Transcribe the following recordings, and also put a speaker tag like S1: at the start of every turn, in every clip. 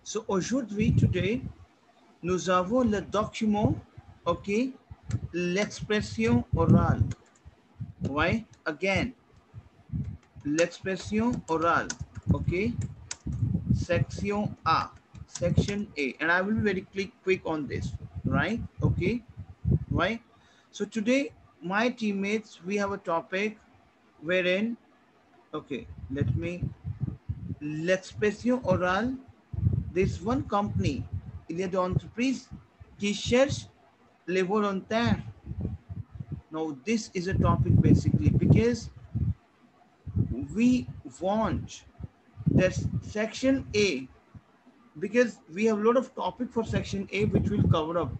S1: So aujourd'hui, today, nous avons le document, ok, l'expression orale. Why? Again, l'expression orale, ok, section A, section A, and I will be very quick on this, right? Okay, right? So today, my teammates, we have a topic wherein, okay, l'expression orale, there's one company, il y a d'entreprise qui cherche les volontaires. Now, this is a topic basically because we want that section A, because we have a lot of topic for section A which will cover up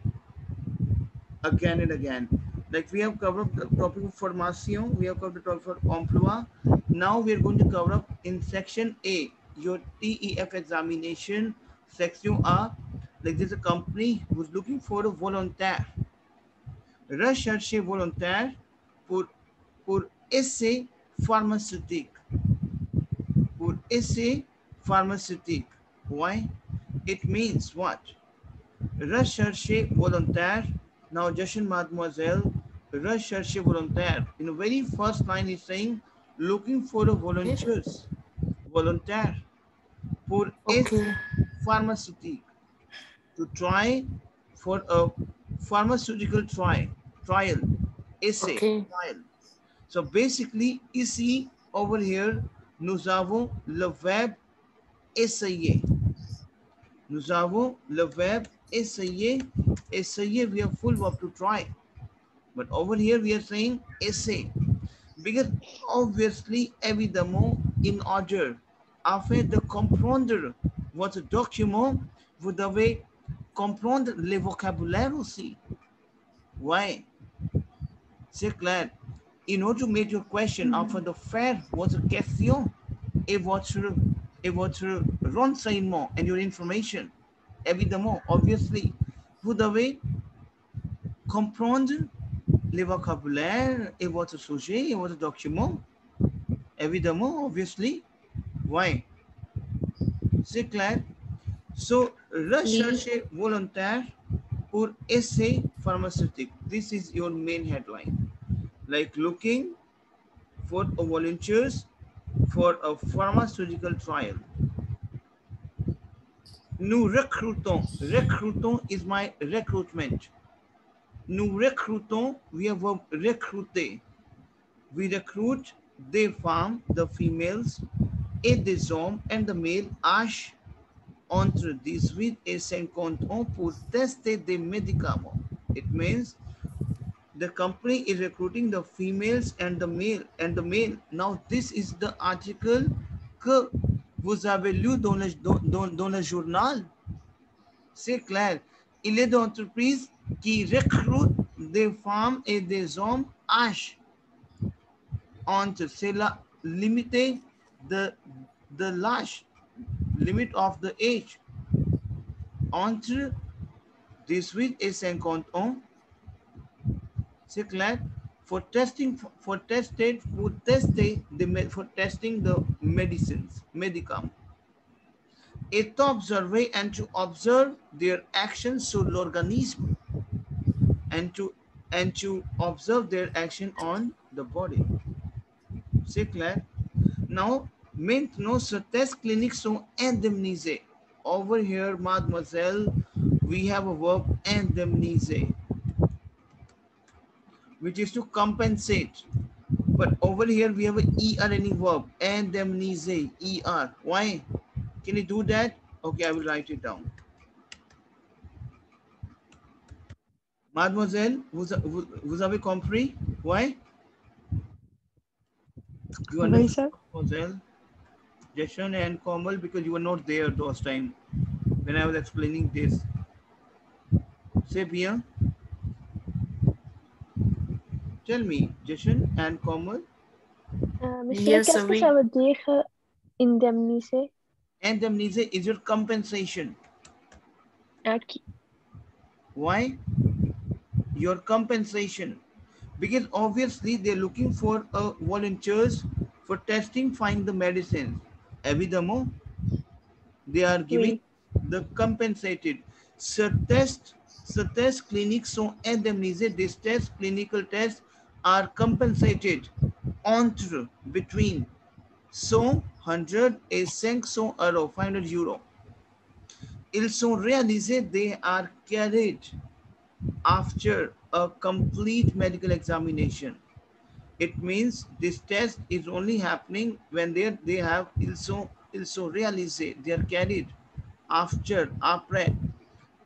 S1: again and again. Like we have covered the topic of formation, we have covered the topic for emploi. Now we are going to cover up in section A, your TEF examination, section A. Like there's a company who's looking for a volontaire. Recherche Volontaire pour essais pharmaceutiques. Pour essais pharmaceutiques. Why? It means what? Recherche Volontaire. Now, Justin, mademoiselle, Recherche Volontaire. In the very first line is saying, looking for a volunteers. Volontaire. Pour essais pharmaceutique. To try for a pharmaceutical trial, essay, trial. So basically, ici, over here, nous avons le verbe essayer. Nous avons le verbe essayer. Essayer, we have full verb to try. But over here, we are saying essay. Because obviously, évidemment, in order, afin de comprendre votre document, vous devez comprendre les vocabulaires aussi. Why? C'est clair. In order to make your question, afin de faire votre question et votre renseignement and your information, évidemment, obviously, vous devez comprendre les vocabulaires et votre sujet et votre document. Évidemment, obviously. Why? C'est clair. So, recherche volontaire pour essai pharmaceutique. This is your main headline. Like looking for volunteers for a pharmaceutical trial. Nous recrutons. Recrutons is my recruitment. Nous recrutons, we have verb recruter. We recruit des femmes, the females, et des hommes, and the male, âge entre 18 et 50 ans pour tester des médicaments. It means the company is recruiting the females and the male. Now this is the article que vous avez lu dans le journal. C'est clair. Il est d'entreprises qui recrutent des femmes et des hommes âge entre, c'est la limité de l'âge, limit of the age, entre 18 et 50 ans. C'est clair. For testing the medicines, médicaments. Et observer and to observe their actions sur l'organisme, and to observe their action on the body. C'est clair. Now, maintenant, ces tests cliniques sont indemnisés. Over here, mademoiselle, we have a verb indemniser, which is to compensate. But over here, we have an ER verb, indemniser, ER. Why? Can you do that? Okay, I will write it down. Mademoiselle, vous avez compris? Why? You understand, Mademoiselle, Jason and Komal, because you were not there those time when I was explaining this. C'est bien. Tell me, Jason and Komal.
S2: Monsieur, qu'est-ce que ça veut dire indemniser?
S1: Indemniser is your compensation.
S2: Okay.
S1: Why? Your compensation. Because obviously they're looking for volunteers for testing, find the medicines. Évidemment, they are giving The compensated. Ce test cliniques sont indemnisés. These tests, clinical tests, are compensated entre, between 100, 100 et 500 euros, 500 euros. Ils sont réalisés, they are carried after a complete medical examination. It means this test is only happening when they have ils sont réalisés, they are carried after, après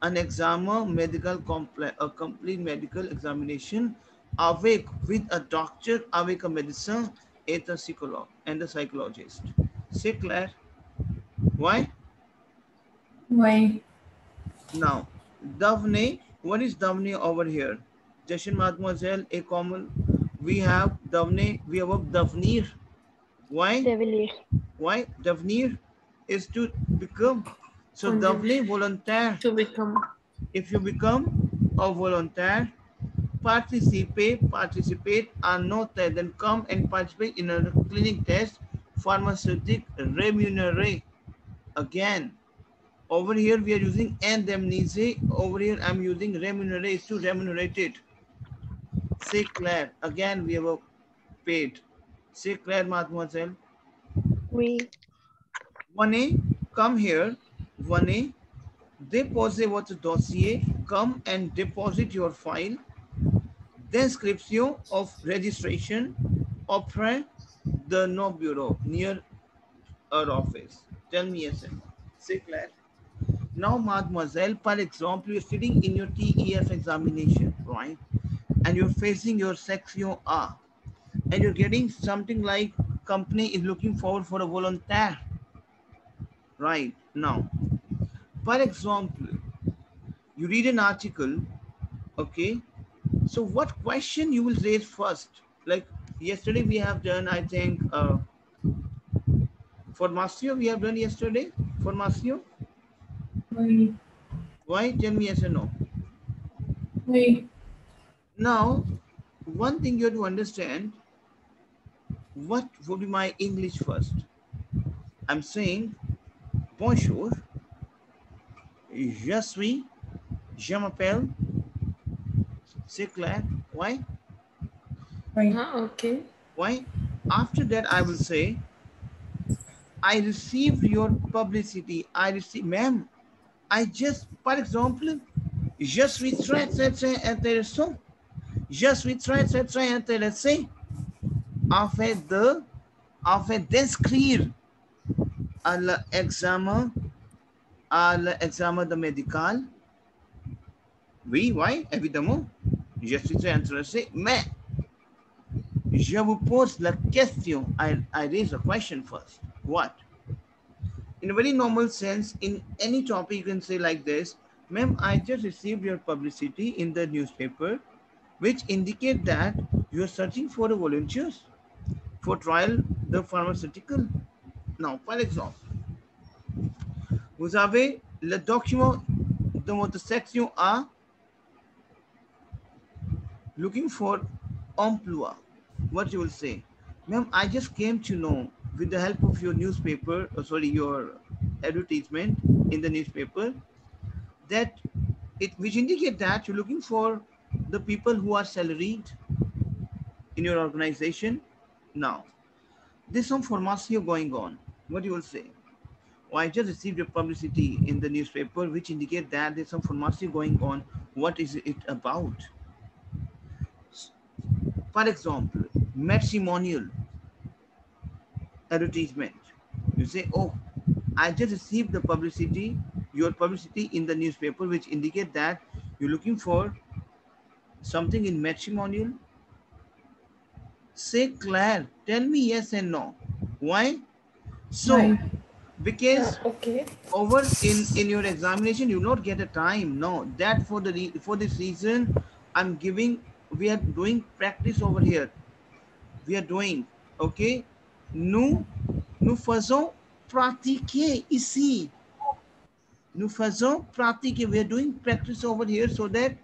S1: an examen medical complex, a complete medical examination, avec, with a doctor, avec un médecin et un psychologue and a psychologist. C'est clair? Why?
S3: Why?
S1: Now, devenir, what is devenir over here? Just mademoiselle, a common, we have devenir, we have devenir. Why?
S2: Devenir.
S1: Why? Devenir is to become. So devenir volontaire.
S4: To become.
S1: If you become a volunteer, participate, are not there, then come and participate in a clinic test, pharmaceutic, remunerate. Again, over here we are using indemniser, over here I'm using remunerate, to remunerate it. C'est clair. Again, we have a paid. C'est clair, mademoiselle?
S2: Oui.
S1: Venez, come here. Venez, déposez votre dossier. Come and deposit your file. Description of registration auprès de nos bureaux near our office. Tell me yes. C'est clair. Now, mademoiselle, par exemple, you're sitting in your TEF examination, right? And you're facing your section A. And you're getting something like company is looking forward for a volunteer. Right now, for example, you read an article, okay? So what question you will raise first? Like yesterday we have done, I think, formation we have done yesterday, formation.
S3: Why?
S1: Why? Tell me yes or no.
S3: Why?
S1: Now, one thing you have to understand, what would be my English first? I'm saying, bonjour, je suis, je m'appelle, c'est clair. Why?
S3: Why?
S4: Okay.
S1: Why? After that, I will say, I received your publicity. I received, ma'am, I just, for example, je suis très, très, très intéressant. Je suis très, très, très intéressé en fait d'inscrire à l'examen de médical. Oui, oui, évidemment. Je suis très intéressé, mais je vous pose la question. I raise a question first. What? In a very normal sense, in any topic, you can say like this, ma'am, I just received your publicity in the newspaper, which indicate that you are searching for the volunteers for trial the pharmaceutical. Now, par exemple, vous avez le document de votre section A, looking for emploi. What you will say? Ma'am, I just came to know with the help of your newspaper, your advertisement in the newspaper, that which indicate that you're looking for the people who are salaried in your organization. Now, there's some formation going on. What you will say? Oh, I just received a publicity in the newspaper which indicate that there's some formation going on. What is it about? For example, matrimonial advertisement. You say, oh, I just received the publicity, your publicity in the newspaper, which indicate that you're looking for something in matrimonial. Say Claire, tell me yes and no. Why? So, why? Because over in your examination, you not get a time. No, that for this reason, we are doing practice over here. We are doing, okay? Nous faisons pratiquer ici. Nous faisons pratiquer. We are doing practice over here so that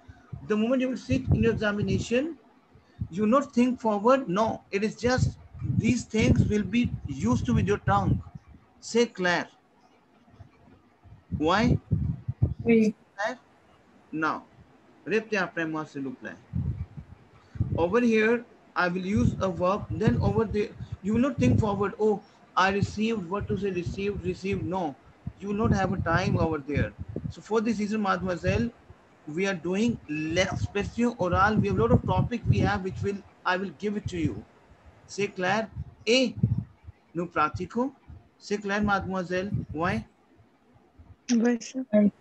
S1: the moment you will sit in your examination, you not think forward. No, it is just these things will be used to with your tongue. Say Claire. Why?
S3: Oui.
S1: Now, répétez après moi s'il vous plaît. Over here, I will use a verb. Then over there, you will not think forward. Oh, I received. What to say? Received. Received. No, you will not have a time over there. So for this reason, mademoiselle, we are doing l'expression orale. We have a lot of topic we have, which will I will give it to you. C'est clair? Et nous pratiquons. C'est clair, mademoiselle? Ouais.
S2: Oui, sir.
S3: Oui.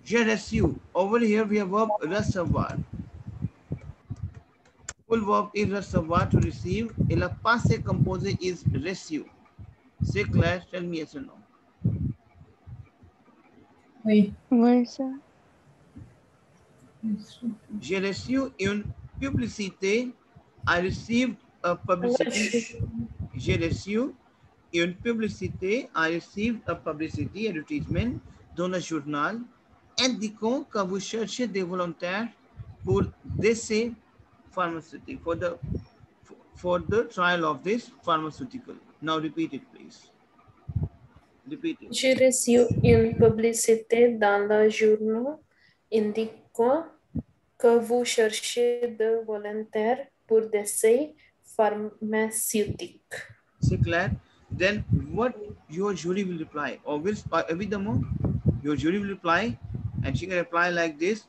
S1: J'ai reçu. Over here we have verb recevoir. Full verb is recevoir, to receive. Et le passé composé is reçu. C'est clair? Tell me yes or no.
S3: Oui.
S2: Oui, sir.
S1: J'ai reçu une publicité. I received a publicity. J'ai reçu une publicité. I received a publicity, advertisement, dans le journal, indiquant que vous cherchez des volontaires pour d'essais pharmaceutiques, for the trial of this pharmaceutical. Now repeat it, please. Repeat it.
S4: J'ai reçu une publicité dans le journal indiquant que vous cherchez de volontaires pour des essais pharmaceutiques.
S1: C'est clair? Then what your jury will reply? Obviously, évidemment, your jury will reply, and she can reply like this.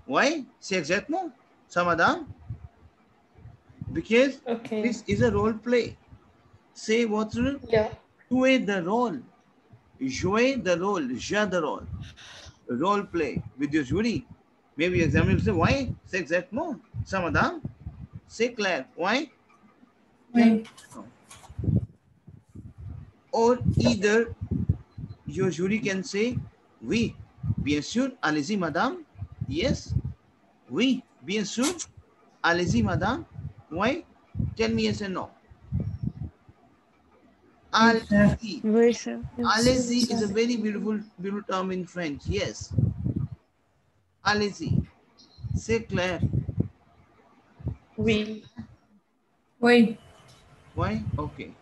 S1: Why? C'est exactement ça, madame. Because this is a role play. Say votre, jouer the role. Jouer the role, jouer the role. Role play with your jury. Maybe examiner will say, why? C'est exactement ça, madame. C'est clair. Why?
S3: Oui.
S1: Or either your jury can say, oui, bien sûr, allez-y, madame. Yes. Oui, bien sûr, allez-y, madame. Why? Tell me yes and no. Allez-y.
S2: Oui, sir.
S1: Allez-y is a very beautiful term in French. Yes. Allez-y. C'est clair.
S4: Oui.
S3: Oui.
S1: Why? Okay.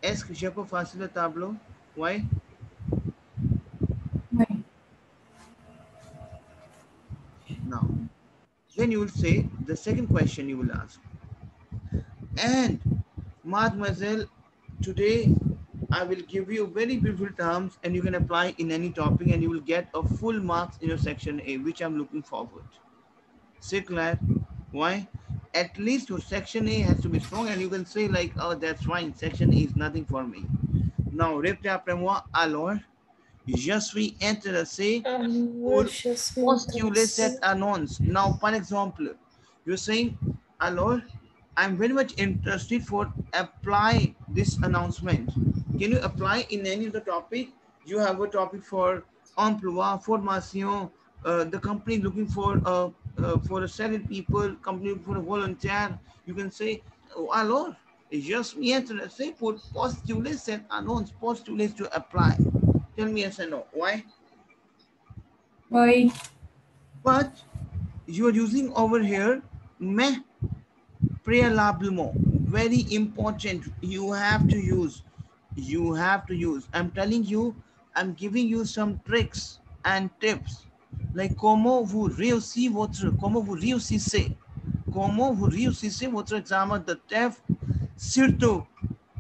S1: Est-ce que je peux faire le tableau? Why?
S3: Oui.
S1: Now, then you will say, the second question you will ask. And, mademoiselle, today I will give you very beautiful terms and you can apply in any topic and you will get a full marks in your section A, which I'm looking forward. C'est clair? Why? At least your section A has to be strong and you can say like, oh, that's fine, section A is nothing for me. Now, répétez après moi, alors, je suis intéressé pour postuler cette annonce. Now, par exemple, you're saying, alors, I'm very much interested for apply this announcement. Can you apply in any of the topic? You have a topic for emploi, formation, the company looking for a salaried people, company looking for a volunteer. You can say, oh, alors, je suis intéressé pour postuler cette annonce, postuler to apply. Tell me yes or no. Why?
S3: Oui.
S1: But you are using over here, mais préalablement. Very important. You have to use. You have to use. I'm telling you, I'm giving you some tricks and tips. Like comment vous réussissez votre examen de TCF, surtout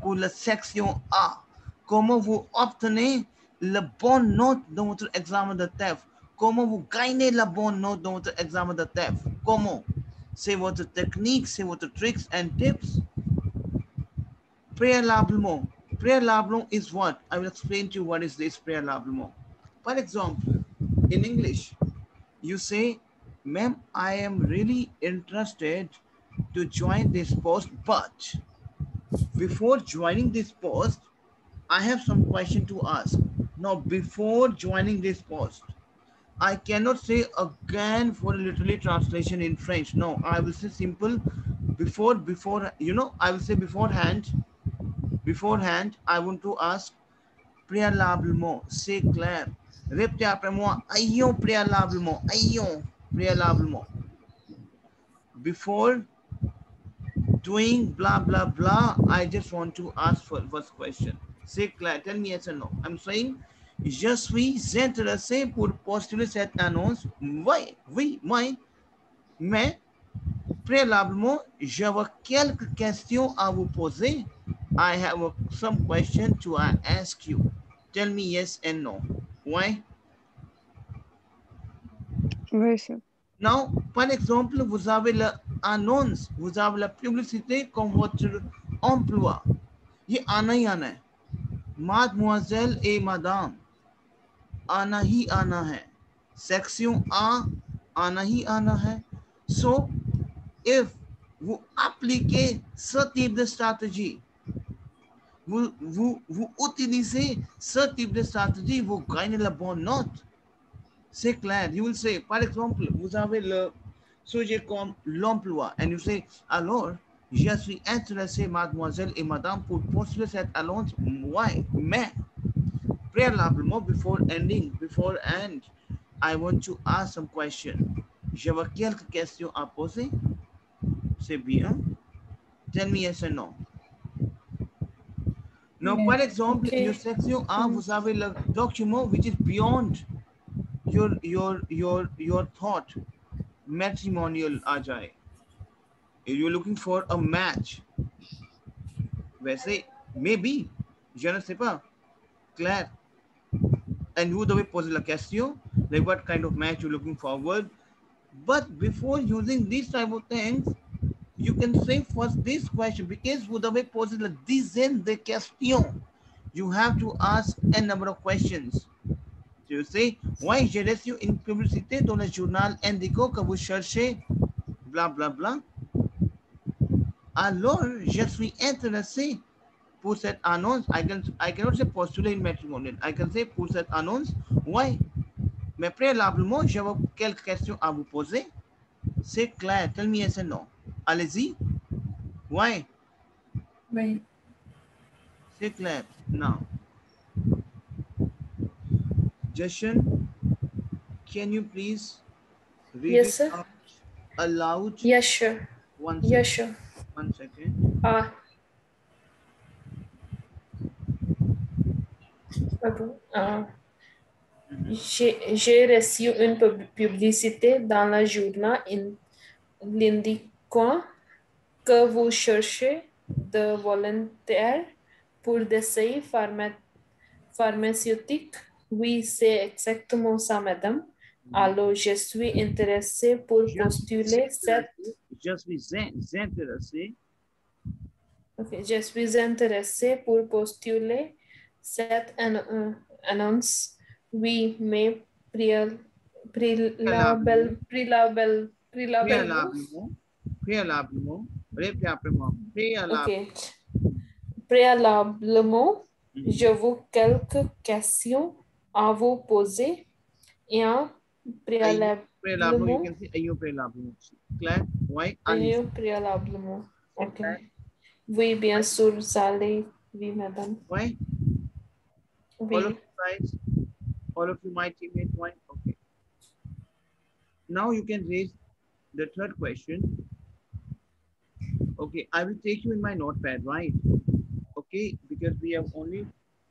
S1: pour la section A. Comment vous obtenez la bonne note dans votre examen de TCF. Comment vous gagnez la bonne note dans votre examen de TCF. Comment? C'est votre technique, c'est votre tricks and tips. Préalablement. Préalablement is what? I will explain to you what is this préalablement. For example, in English, you say, ma'am, I am really interested to join this post, but before joining this post, I have some question to ask. Now, before joining this post, I cannot say again for literally translation in French. No, I will say simple before, you know, I will say beforehand, I want to ask préalablement, c'est clair. Répétez après moi, ayons préalablement, Before doing blah, blah, blah, I just want to ask for first question. C'est clair, tell me yes or no. I'm saying Je suis intéressé pour postuler cette annonce. Oui, mais préalablement, j'avais quelques questions à vous poser. I have some questions to ask you. Tell me yes and no. Why?
S2: Oui, sir.
S1: Now, par exemple, vous avez l'annonce, vous avez la publicité comme votre emploi. ये आना ही आना है. Mademoiselle et madame, आना ही आना है. Section A, आना ही आना है. So, if vous appliquez ce type de stratégie, vous utilisez ce type de stratégie, vous gagnez la bonne note. C'est clair. You will say, par exemple, vous avez le sujet comme l'emploi, and you say, alors, je suis intéressé, mademoiselle et madame, pour postuler cette annonce. Why? Mais, préalablement, before end, I want to ask some questions. J'avais quelques questions à poser. C'est bien. Tell me yes or no. Now, par exemple, in your section A, vous avez le document which is beyond your thought. Matrimonial आ जाए. If you're looking for a match, वैसे maybe, je ne sais pas, clair. And you devez poser la question, like what kind of match you're looking forward. But before using these type of things, you can say first this question, because vous devez poser la dizaine de questions. You have to ask a number of questions. So you say, why j'ai reçu une publicité dans le journal indiquant que vous cherchez bla bla bla. Alors, je suis intéressé pour cette annonce. I cannot say postuler in matrimonial. I can say pour cette annonce. Why? Mais préalablement, j'avais quelques questions à vous poser. C'est clair. Tell me yes and no. Allez-y. Why?
S3: Oui.
S1: C'est clair. Now, Jashan, can you please read
S4: Yes,
S1: it
S4: sir.
S1: out aloud?
S4: Yes, sure. Yes, sure.
S1: 1 second.
S4: J'ai reçu une publicité dans le journal l'indiquant que vous cherchez de volontaires pour des essais pharmaceutiques. Oui, c'est exactement ça, madame. Alors, je suis intéressée pour postuler cette...
S1: Je suis intéressé.
S4: Okay, je suis intéressée pour postuler cette annonce. Oui, mais préalablement, je vous quelques questions à vous poser et en préalablement. Ok. Oui, bien sûr, vous allez. Oui, madame.
S1: Why?
S4: Oui.
S1: All of you guys, all of you, my teammates, why? Okay. Now you can raise the third question. Okay, I will take you in my notepad, right? Okay, because we have only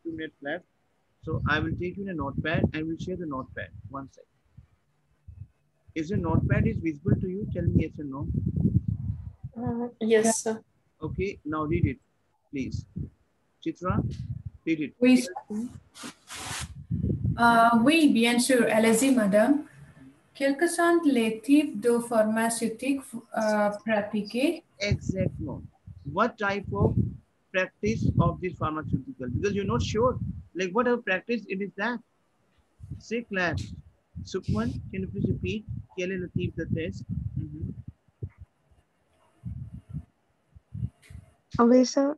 S1: 2 minutes left. So I will take you in a notepad and we'll share the notepad. 1 second. Is the notepad is visible to you? Tell me yes or no.
S4: Yes, sir.
S1: Okay, now read it, please. Chitra, read it.
S3: Oui, oui, bien sûr. Allez-y, madame. Quels sont les types de pharmaceutiques pratiqués?
S1: Exactly. What type of practice of this pharmaceutical? Because you're not sure. Like what type of practice it is that? Say class. Sukman, can you please repeat? Quel est le type de test?
S2: Oui, sir.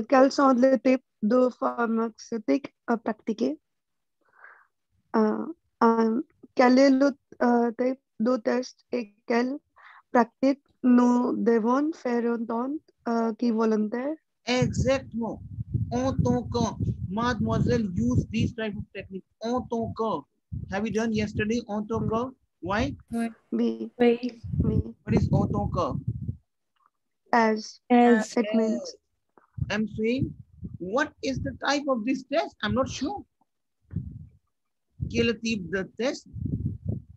S2: Quels sont les types de pharmaceutiques pratiqués? Quel est le type de test et quelle pratique nous devons faire en tant que volontaire?
S1: Exactement. En tant que, mademoiselle, use this type of technique. En tant que. Have you done yesterday? En tant que. Why?
S2: Oui.
S4: Oui.
S1: What is en tant que?
S2: As it means.
S1: I'm saying, what is the type of this test? I'm not sure. Quel type de test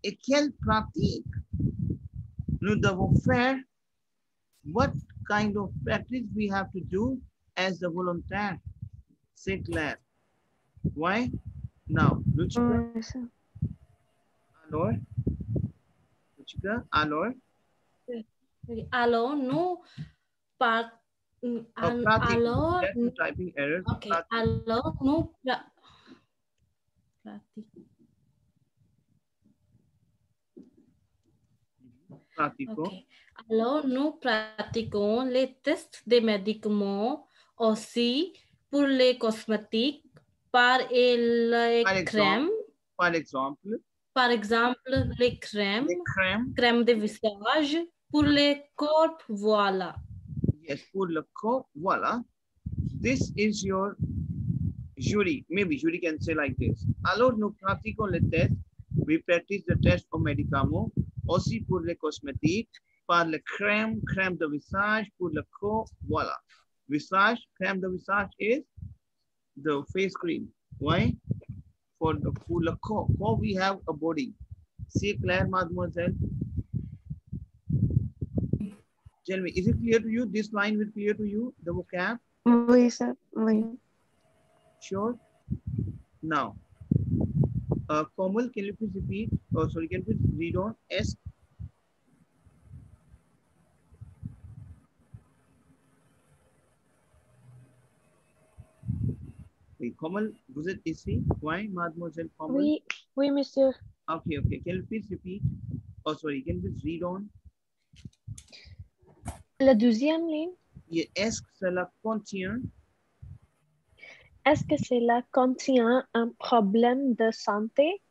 S1: et quelle pratique nous devons faire? What kind of practice we have to do as a volunteer? C'est clair. Why? Now, Luchika.
S2: Oui, sir.
S1: Alors? Luchika, alors?
S5: Alors, nous par...
S1: Pratique.
S5: alors,
S1: That's the typing error.
S5: ok,
S1: Pratique.
S5: alors nous
S1: Pratico.
S5: ok. Alors, nous pratiquons les tests des médicaments aussi pour les cosmétiques par les crèmes.
S1: Par exemple,
S5: Les crèmes,
S1: les crèmes.
S5: crème de visage pour les corps, voilà.
S1: Yes, pour le corps, voilà. This is your jury. Maybe jury can say like this. Alors, nous pratiquons les tests. We practice the test for médicaments. Aussi pour les cosmétiques. Par le crème, crème de visage. Pour le corps, voilà. Visage, crème de visage is the face cream. Why? For le corps. Corps, we have a body. C'est clair, mademoiselle? Tell me, is it clear to you? This line will clear to you, the vocab?
S2: Oui, sir. Oui.
S1: Sure. Now, Komal, can you please repeat? Oh, sorry, can you please read on? S. Wait, Komal, vous êtes ici? Why, mademoiselle Komal?
S6: Oui, oui, monsieur.
S1: Okay, okay. Can you please repeat? Oh, sorry, can you please read on?
S6: La deuxième ligne,
S1: Est-ce que cela contient?
S6: est-ce que cela contient un problème de santé?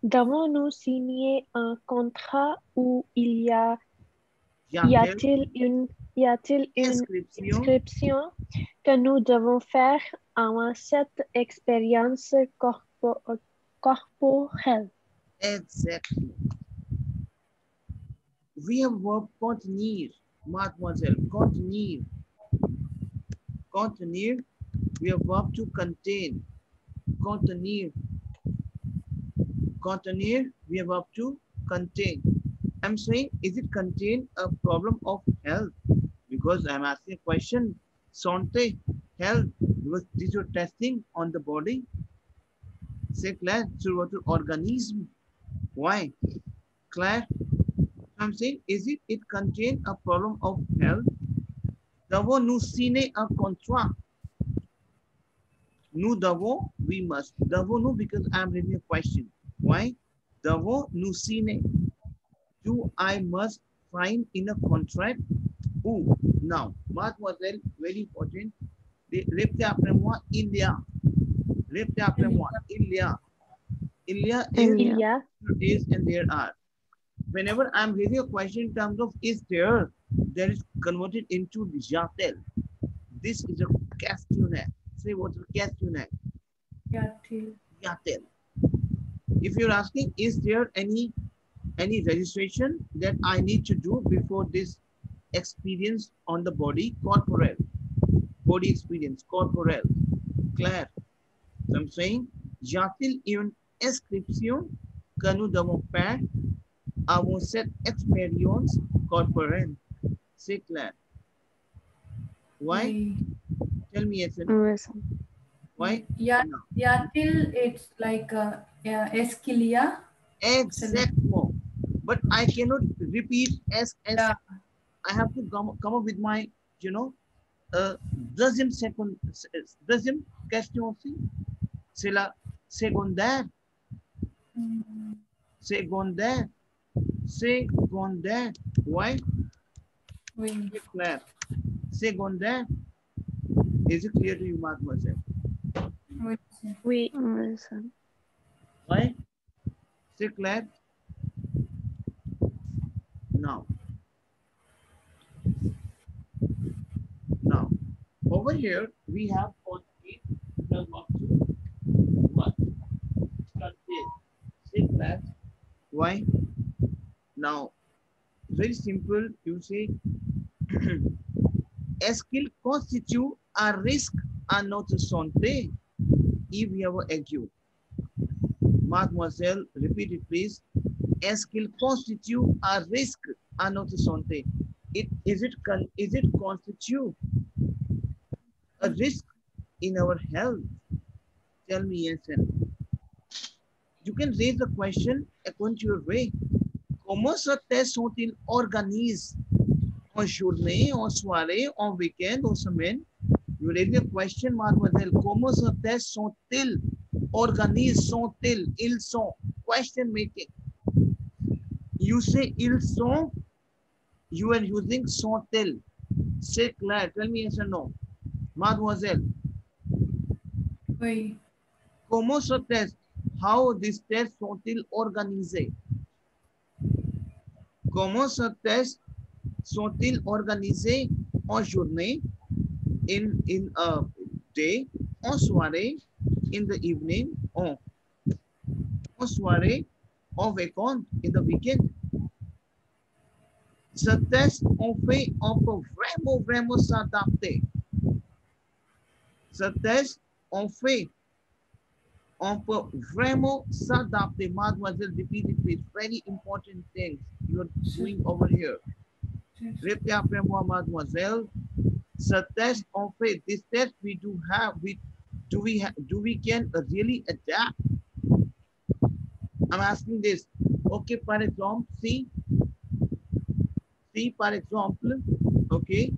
S6: Devons-nous signer un contrat ou y a-t-il une inscription que nous devons faire avant cette expérience corporelle?
S1: Exactly. We have verb contenir, mademoiselle, contenir. Contenir, we have verb to contain. Contenir. Contenir, we have verb to contain. I'm saying, is it contain a problem of health? Because I'm asking a question, santé, health, because this is testing on the body. C'est clair, sur votre organisme. Why? Claire, I'm saying, is it contain a problem of health? Devons-nous signer un contrat? Nous devons, we must. Devons-nous, because I'm reading a question. Why? Devons-nous signer? Do I must sign in a contract? Ou, now, mademoiselle, very important. Répétez après moi, il y a. Répétez après moi, il y a. Il y a is and there are. Whenever I'm reading a question in terms of is there is converted into jatel. This is a questionnaire. Say what's a questionnaire? Jatel. If you're asking, is there any registration that I need to do before this experience on the body? Corporal. Body experience, corporal. Claire. So I'm saying, jatil une inscription que nous devons faire avant cette expérience corporelle. C'est clair. Why?
S3: Oui.
S1: Tell me, Ethan.
S2: Oui, sir.
S1: Why?
S3: No. Till it's like est-ce qu'il y a?
S1: Exactly. But I cannot repeat as
S3: Yeah.
S1: I have to come up with my, deuxième question aussi. C'est la secondaire. Secondaire. Secondaire. Why?
S3: Oui.
S1: Claire. Secondaire. Is it clear to you, mademoiselle?
S3: Oui.
S6: Oui.
S2: Oui, sir.
S1: Why? C'est clair? Now. Now, over here, we have contain the verb to what? Contain. C'est clair? Why? Now, very simple, you say, est-ce qu'il constitue un risque à notre santé if we have an ague? Mademoiselle, repeat it please. Est-ce qu'il constitue un risque à notre santé? Is it constitute a risk in our health? Tell me yes and no. You can raise the question according to your way. Comment ces tests sont-ils organisés? En journée, en soirée, en week-end, en semaine? You raise a question, mademoiselle. Comment ces tests sont-ils organisés? Sont-ils? Ils sont. Question making. You say ils sont. You are using sont-ils. C'est clair. Tell me yes or no. Mademoiselle.
S3: Oui.
S1: Comment ce test? How these tests sont-ils organisés? Comment ce test sont-ils organisés en journée, in a day, en soirée, in the evening, en soirée, en week-end, in the weekend? Ce test, on peut vraiment s'adapter. Ce test, on peut vraiment s'adapter. Mademoiselle, repeat it, please. Very important things you are doing over here. Répétez après moi, mademoiselle. Ce test, on fait. This test we do have. Do we can really adapt? I'm asking this. Okay, par exemple, si par exemple, okay,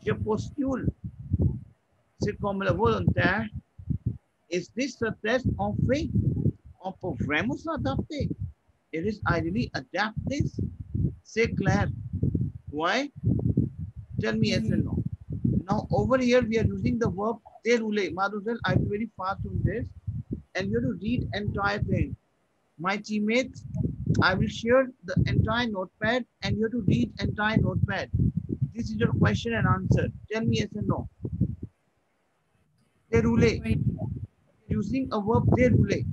S1: je postule, c'est comme le volontaire. Is this a test on fait? On peut vraiment s'adapter. It is ideally adapt this. C'est clair. Why? Tell me yes and no. Now over here we are using the verb dérouler. Mademoiselle, I will very fast on this, and you have to read entire thing. My teammates, I will share the entire notepad, and you have to read entire notepad. This is your question and answer. Tell me yes and no. Dérouler. Using a verb dérouler.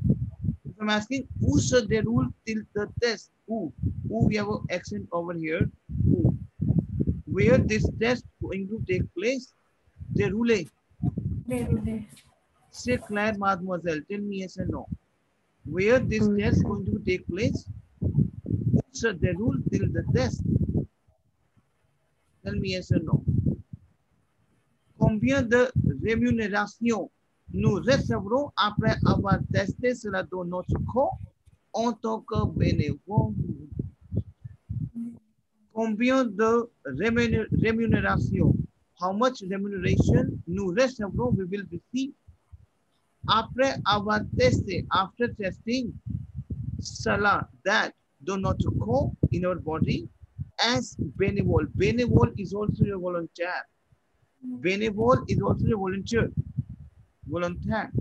S1: If I'm asking who se déroule till the test, who we have an accent over here, who, where this test going to take place, dérouler. C'est clair, mademoiselle, tell me yes and no. Where this test going to take place, who se déroule till the test. Tell me yes and no. Combien de rémunération nous recevrons après avoir testé cela dans notre corps en tant que bénévole? Combien de rémunération? How much remuneration nous recevrons, we will receive après avoir testé, after testing cela, that, dans notre corps, in our body, as bénévole. Bénévole is also a volunteer. Bénévole is also a volunteer. Volontaire.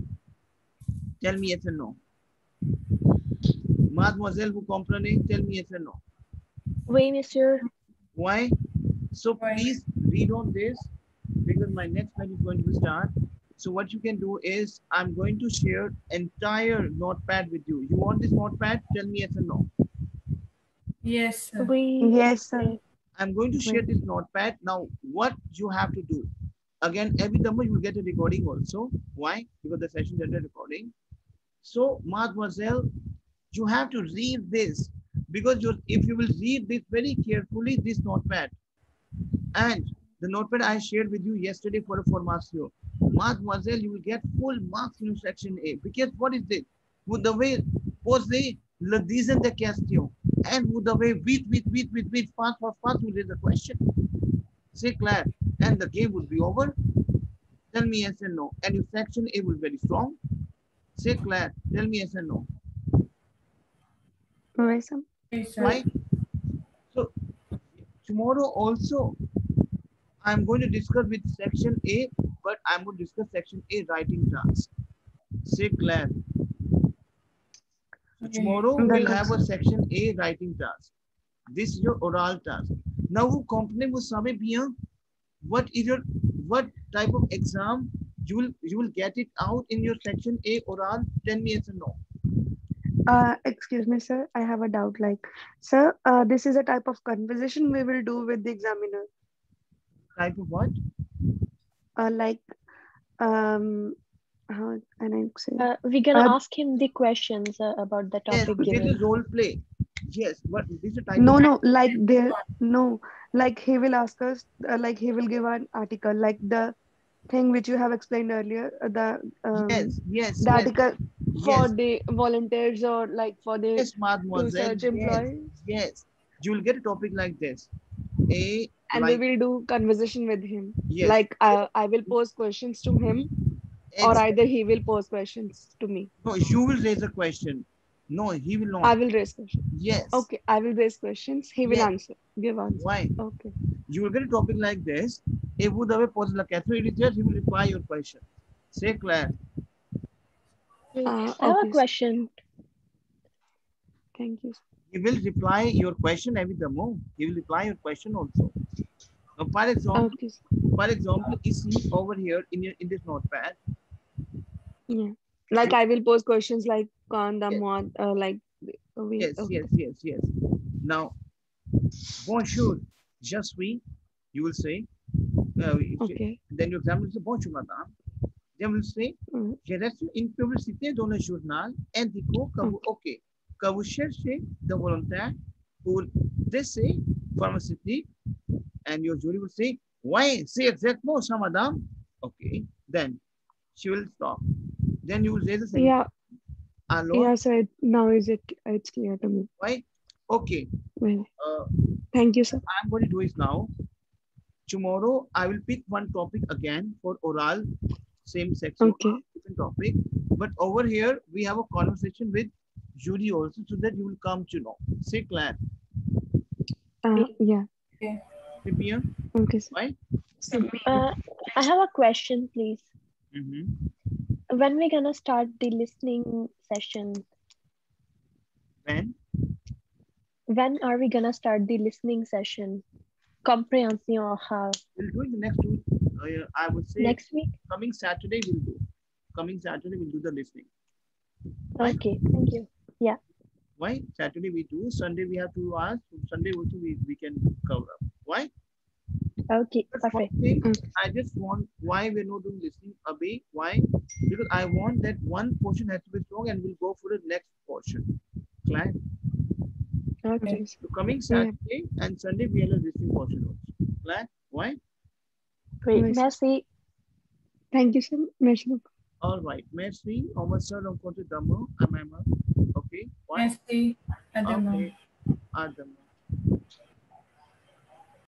S1: Tell me yes or no. Mademoiselle, vous comprenez? Tell me yes or no.
S6: Oui, monsieur.
S1: Why? So please read on this because my next slide is going to start. So what you can do is I'm going to share entire notepad with you. You want this notepad? Tell me yes or no.
S3: Yes, sir.
S6: Oui.
S2: Yes, sir.
S1: I'm going to share this notepad. Now, what you have to do? Again, every number you will get a recording also. Why? Because the session is under recording. So, mademoiselle, you have to read this because if you will read this very carefully, this notepad and the notepad I shared with you yesterday for a formation, mademoiselle, you will get full marks in section A. Because what is this? Vous devez poser le dizaine de questions and vous devez vite, fast, you read the question. C'est clair. And the game will be over. Tell me yes and no. And your section A will be very strong. C'est clair. Tell me yes and no.
S2: Right, sir.
S1: Right? So tomorrow also I'm going to discuss with section A, but I'm going to discuss section A writing task. C'est clair. So tomorrow we'll have a section A writing task. This is your oral task. Now, vous comprenez, vous savez bien what type of exam you will get it out in your section A oral. Tell me yes or no.
S2: Excuse me, sir. I have a doubt. Like, sir, this is a type of conversation we will do with the examiner.
S1: Type of what?
S2: and I say,
S6: we're gonna ask him the questions about the
S1: Yes,
S6: topic
S1: this
S6: given.
S1: is role play. Yes, but this is a type
S2: no,
S1: of
S2: no, like there, no, like he will ask us, like he will give an article, like the thing which you have explained earlier,
S1: yes,
S2: the article for
S1: yes,
S2: the volunteers or like for the
S1: yes, mademoiselle.
S2: research
S1: Yes,
S2: employees,
S1: yes. You will get a topic like this.
S2: and
S1: Like,
S2: we will do conversation with him.
S1: yes,
S2: Like I will pose questions to him, or either he will pose questions to me.
S1: no, you will raise a question. No, he will
S2: I
S1: not.
S2: will raise questions.
S1: Yes.
S2: Okay, I will raise questions. He will
S1: Yes.
S2: answer. Give answer.
S1: Why?
S2: Okay.
S1: You will get a topic like this. If vous devez poser la question initiale, he will reply your question. C'est clair.
S6: I have a question.
S2: Thank you.
S1: He will reply your question évidemment. He will reply your question also. Now, for example, ici over here in this notepad.
S2: Yeah. Like I will pose questions like on the mod,
S1: Yes. Now, bonjour, je suis. You will say.
S2: Okay.
S1: Then your examiner will say bonjour, madame. Then will say, je reste une publicité dans le journal indiquant que vous cherchez des volontaires pour des essais pharmaceutiques. And your jury will say, why? C'est exactement ça, madame. Okay. Then she will stop. Then you will say the same.
S2: Yeah.
S1: Alors,
S2: Yeah, so now it's clear to me.
S1: right? Okay.
S2: Well, thank you, sir.
S1: I'm going to do it now. Tomorrow, I will pick one topic again for oral, same section, different topic. But over here, we have a conversation with jury also, so that you will come to know. C'est clair?
S2: Yeah.
S3: Okay.
S1: Prepare?
S2: Okay, sir.
S1: Right?
S6: I have a question, please. When we're gonna start the listening session? When are we gonna start the listening session? Compréhension orale.
S1: We'll do it the next week. I would say
S6: next week.
S1: Coming Saturday we'll do. Coming Saturday we'll do the listening. Right?
S6: Okay, thank you. Yeah.
S1: Why? Saturday we do. Sunday we have to ask. Sunday also we can cover up. Why?
S6: Okay, perfect.
S1: I just want why we're not doing listening a bit. Why? Because I want that one portion has to be strong and we'll go for the next portion. Clear?
S2: Okay.
S1: So coming Saturday and Sunday we have a listening portion also. Clear? Why?
S6: Great. Merci.
S2: Thank you, sir. Merci.
S1: All right. Merci. Sir, okay. Why?
S3: Merci. Adama.
S1: Okay. Adama.